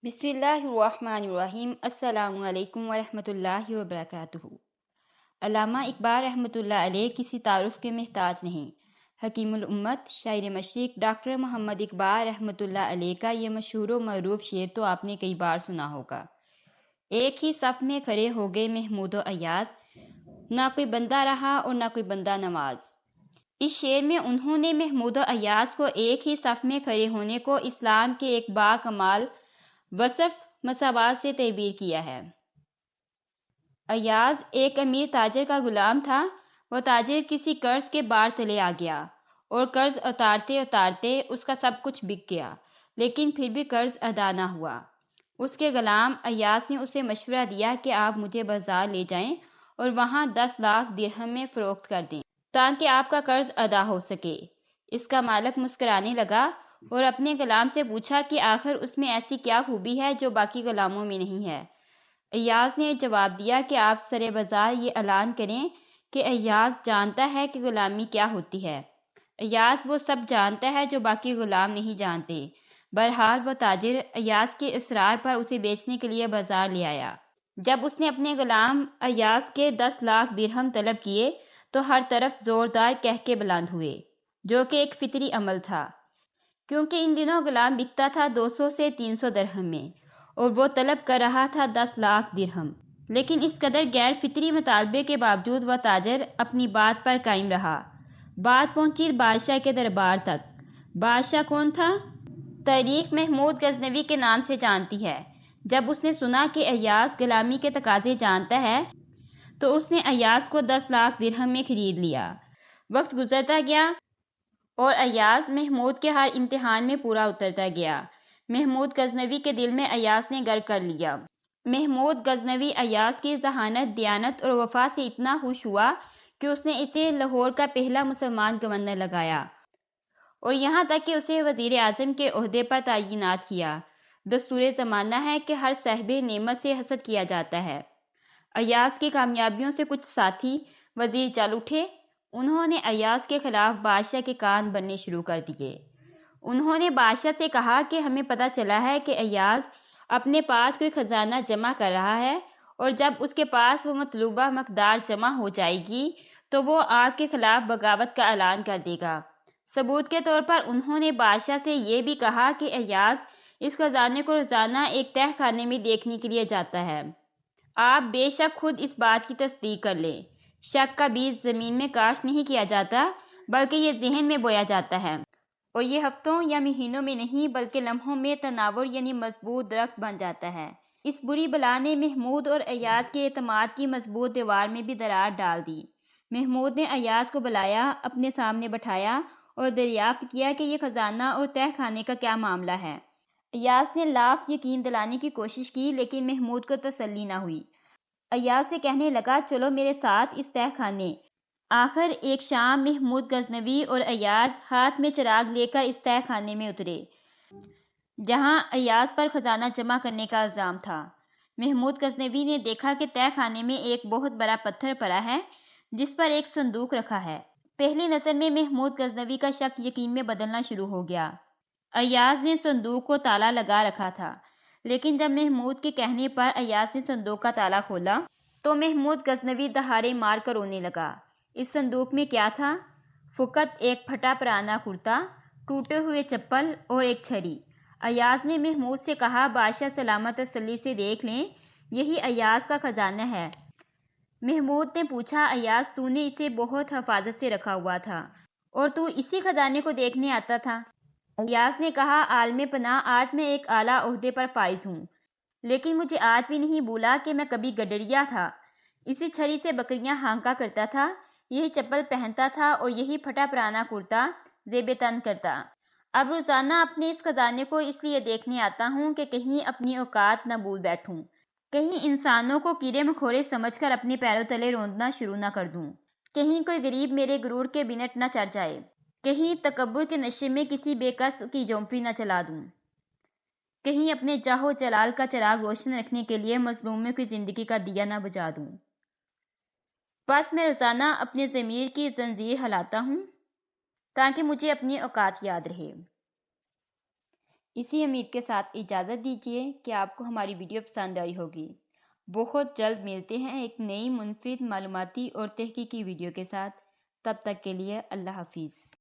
بسم اللہ الرحمن الرحیم۔ السلام علیکم ورحمۃ اللہ وبرکاتہ۔ علامہ اقبال رحمۃ اللہ علیہ کسی تعارف کے محتاج نہیں۔ حکیم الامت شاعر مشرق ڈاکٹر محمد اقبال رحمۃ اللہ علیہ کا یہ مشہور و معروف شعر تو آپ نے کئی بار سنا ہوگا۔ ایک ہی صف میں کھڑے ہو گئے محمود و ایاز، نہ کوئی بندہ رہا اور نہ کوئی بندہ نواز۔ اس شعر میں انہوں نے محمود و ایاز کو ایک ہی صف میں کھڑے ہونے کو اسلام کے ایک باکمال وصف مساوات سے تعبیر کیا ہے۔ ایاز ایک امیر تاجر کا غلام تھا۔ وہ تاجر کسی قرض کے بار تلے آ گیا اور قرض اتارتے اتارتے اس کا سب کچھ بک گیا، لیکن پھر بھی قرض ادا نہ ہوا۔ اس کے غلام ایاز نے اسے مشورہ دیا کہ آپ مجھے بازار لے جائیں اور وہاں 10 لاکھ درہم میں فروخت کر دیں تاکہ آپ کا قرض ادا ہو سکے۔ اس کا مالک مسکرانے لگا اور اپنے غلام سے پوچھا کہ آخر اس میں ایسی کیا خوبی ہے جو باقی غلاموں میں نہیں ہے۔ ایاز نے جواب دیا کہ آپ سر بازار یہ اعلان کریں کہ ایاز جانتا ہے کہ غلامی کیا ہوتی ہے۔ ایاز وہ سب جانتا ہے جو باقی غلام نہیں جانتے۔ بہرحال وہ تاجر ایاز کے اصرار پر اسے بیچنے کے لیے بازار لے آیا۔ جب اس نے اپنے غلام ایاز کے 10 لاکھ درہم طلب کیے تو ہر طرف زوردار قہقہے بلند ہوئے، جو کہ ایک فطری عمل تھا، کیونکہ ان دنوں غلام بکتا تھا 200 سے 300 درہم میں اور وہ طلب کر رہا تھا 10 لاکھ درہم۔ لیکن اس قدر غیر فطری مطالبے کے باوجود وہ تاجر اپنی بات پر قائم رہا۔ بات پہنچی بادشاہ کے دربار تک۔ بادشاہ کون تھا؟ تاریخ محمود غزنوی کے نام سے جانتی ہے۔ جب اس نے سنا کہ ایاز غلامی کے تقاضے جانتا ہے تو اس نے ایاز کو 10 لاکھ درہم میں خرید لیا۔ وقت گزرتا گیا اور ایاز محمود کے ہر امتحان میں پورا اترتا گیا۔ محمود غزنوی کے دل میں ایاز نے گھر کر لیا۔ محمود غزنوی ایاز کی ذہانت، دیانت اور وفا سے اتنا خوش ہوا کہ اس نے اسے لاہور کا پہلا مسلمان گورنر لگایا اور یہاں تک کہ اسے وزیر اعظم کے عہدے پر تعینات کیا۔ دستور زمانہ ہے کہ ہر صاحب نعمت سے حسد کیا جاتا ہے۔ ایاز کی کامیابیوں سے کچھ ساتھی وزیر چل اٹھے۔ انہوں نے ایاز کے خلاف بادشاہ کے کان بننے شروع کر دیے۔ انہوں نے بادشاہ سے کہا کہ ہمیں پتہ چلا ہے کہ ایاز اپنے پاس کوئی خزانہ جمع کر رہا ہے اور جب اس کے پاس وہ مطلوبہ مقدار جمع ہو جائے گی تو وہ آپ کے خلاف بغاوت کا اعلان کر دے گا۔ ثبوت کے طور پر انہوں نے بادشاہ سے یہ بھی کہا کہ ایاز اس خزانے کو روزانہ ایک تہہ خانے میں دیکھنے کے لیے جاتا ہے۔ آپ بے شک خود اس بات کی تصدیق کر لیں۔ شک کا بیج زمین میں کاشت نہیں کیا جاتا بلکہ یہ ذہن میں بویا جاتا ہے، اور یہ ہفتوں یا مہینوں میں نہیں بلکہ لمحوں میں تناور یعنی مضبوط درخت بن جاتا ہے۔ اس بری بلا نے محمود اور ایاز کے اعتماد کی مضبوط دیوار میں بھی درار ڈال دی۔ محمود نے ایاز کو بلایا، اپنے سامنے بٹھایا اور دریافت کیا کہ یہ خزانہ اور تہہ خانے کا کیا معاملہ ہے۔ ایاز نے لاکھ یقین دلانے کی کوشش کی لیکن محمود کو تسلی نہ ہوئی۔ ایاز سے کہنے لگا چلو میرے ساتھ اس تہہ خانے۔ آخر ایک شام محمود غزنوی اور ایاز ہاتھ میں چراغ لے کر اس تہہ خانے میں اترے جہاں ایاز پر خزانہ جمع کرنے کا الزام تھا۔ محمود غزنوی نے دیکھا کہ تہہ خانے میں ایک بہت بڑا پتھر پڑا ہے جس پر ایک صندوق رکھا ہے۔ پہلی نظر میں محمود غزنوی کا شک یقین میں بدلنا شروع ہو گیا۔ ایاز نے صندوق کو تالا لگا رکھا تھا، لیکن جب محمود کے کہنے پر ایاز نے صندوق کا تالا کھولا تو محمود غزنوی دہاڑے مار کر رونے لگا۔ اس صندوق میں کیا تھا؟ فقط ایک پھٹا پرانا کرتا، ٹوٹے ہوئے چپل اور ایک چھری۔ ایاز نے محمود سے کہا بادشاہ سلامت تسلی سے دیکھ لیں، یہی ایاز کا خزانہ ہے۔ محمود نے پوچھا ایاز تو نے اسے بہت حفاظت سے رکھا ہوا تھا اور تو اسی خزانے کو دیکھنے آتا تھا؟ ایاز نے کہا عالم پناہ آج میں ایک اعلیٰ عہدے پر فائز ہوں، لیکن مجھے آج بھی نہیں بھولا کہ میں کبھی گڈریا تھا۔ اسی چھری سے بکریاں ہانکا کرتا تھا، یہی چپل پہنتا تھا اور یہی پھٹا پرانا کرتا زیب تن کرتا۔ اب روزانہ اپنے اس خزانے کو اس لیے دیکھنے آتا ہوں کہ کہیں اپنی اوقات نہ بھول بیٹھوں، کہیں انسانوں کو کیڑے مکوڑے سمجھ کر اپنے پیروں تلے روندنا شروع نہ کر دوں، کہیں کوئی غریب میرے غرور کے بنٹ نہ چڑھ جائے، کہیں تکبر کے نشے میں کسی بے کس کی جھونپڑی نہ چلا دوں، کہیں اپنے جاہ و جلال کا چراغ روشن رکھنے کے لیے مظلوموں کی زندگی کا دیا نہ بجھا دوں۔ بس میں روزانہ اپنے ضمیر کی زنجیر ہلاتا ہوں تاکہ مجھے اپنی اوقات یاد رہے۔ اسی امید کے ساتھ اجازت دیجیے کہ آپ کو ہماری ویڈیو پسند آئی ہوگی۔ بہت جلد ملتے ہیں ایک نئی منفرد معلوماتی اور تحقیقی ویڈیو کے ساتھ۔ تب تک کے لیے اللہ حافظ۔